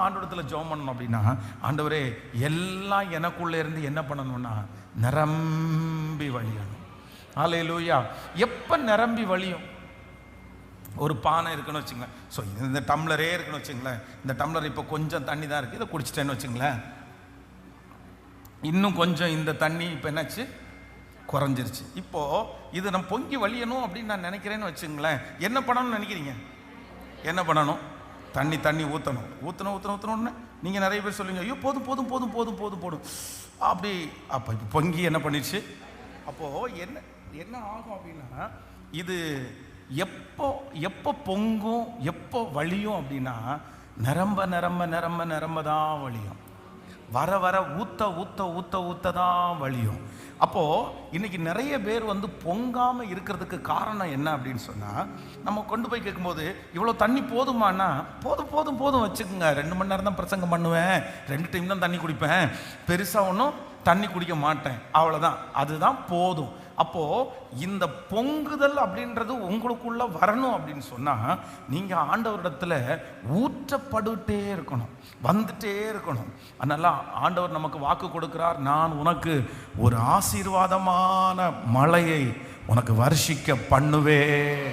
ஆண்டவரத்தில் ஜெபம் பண்ணணும் அப்படின்னா, ஆண்டவரே எல்லாம் எனக்குள்ளே இருந்து என்ன பண்ணணும்னா நிரம்பி வழியணும். ஹல்லேலூயா. எப்போ நிரம்பி வழியும்? ஒரு பானை இருக்குன்னு வச்சுங்களேன். ஸோ இந்த டம்ளரே இருக்குன்னு வச்சுங்களேன். இந்த டம்ளர் இப்போ கொஞ்சம் தண்ணி தான் இருக்குது, இதை குடிச்சிட்டேன்னு வச்சுங்களேன். இன்னும் கொஞ்சம் இந்த தண்ணி இப்போ என்னாச்சு, குறைஞ்சிருச்சு. இப்போது இது நம்ம பொங்கி வழியணும் அப்படின்னு நான் நினைக்கிறேன்னு வச்சுங்களேன். என்ன பண்ணணும்னு நினைக்கிறீங்க? என்ன பண்ணணும்? தண்ணி ஊற்றணும்னு நீங்கள் நிறைய பேர் சொல்லுவீங்க, ஐயோ போதும் போதும் போதும் போதும் போதும் போதும் அப்படி. அப்போ இப்போ பொங்கி என்ன பண்ணிடுச்சு? அப்போது என்ன ஆகும் அப்படின்னா, இது எப்போ பொங்கும், எப்போ வழியும் அப்படின்னா, நிரம்ப தான் வழியும். வர ஊத்த தான் வழியும். அப்போது இன்னைக்கு நிறைய பேர் பொங்காமல் இருக்கிறதுக்கு காரணம் என்ன அப்படின்னு சொன்னால், நம்ம கொண்டு போய் கேட்கும்போது இவ்வளோ தண்ணி போதுமானா, போதும் வச்சுக்கோங்க, 2 மணி நேரம் தான் பிரசங்கம் பண்ணுவேன், 2 டைம் தான் தண்ணி குடிப்பேன், பெருசாக ஒன்றும் தண்ணி குடிக்க மாட்டேன், அவ்வளோதான், அதுதான் போதும். அப்போது இந்த பொங்குதல் அப்படின்றது உங்களுக்குள்ள வரணும் அப்படின்னு சொன்னால், நீங்கள் ஆண்டவரிடத்தில் ஊற்றப்பட்டுட்டே இருக்கணும், வந்துட்டே இருக்கணும். அதனால ஆண்டவர் நமக்கு வாக்கு கொடுக்கிறார், நான் உனக்கு ஒரு ஆசீர்வாதமான மழையை உனக்கு வருஷிக்க பண்ணுவேன்.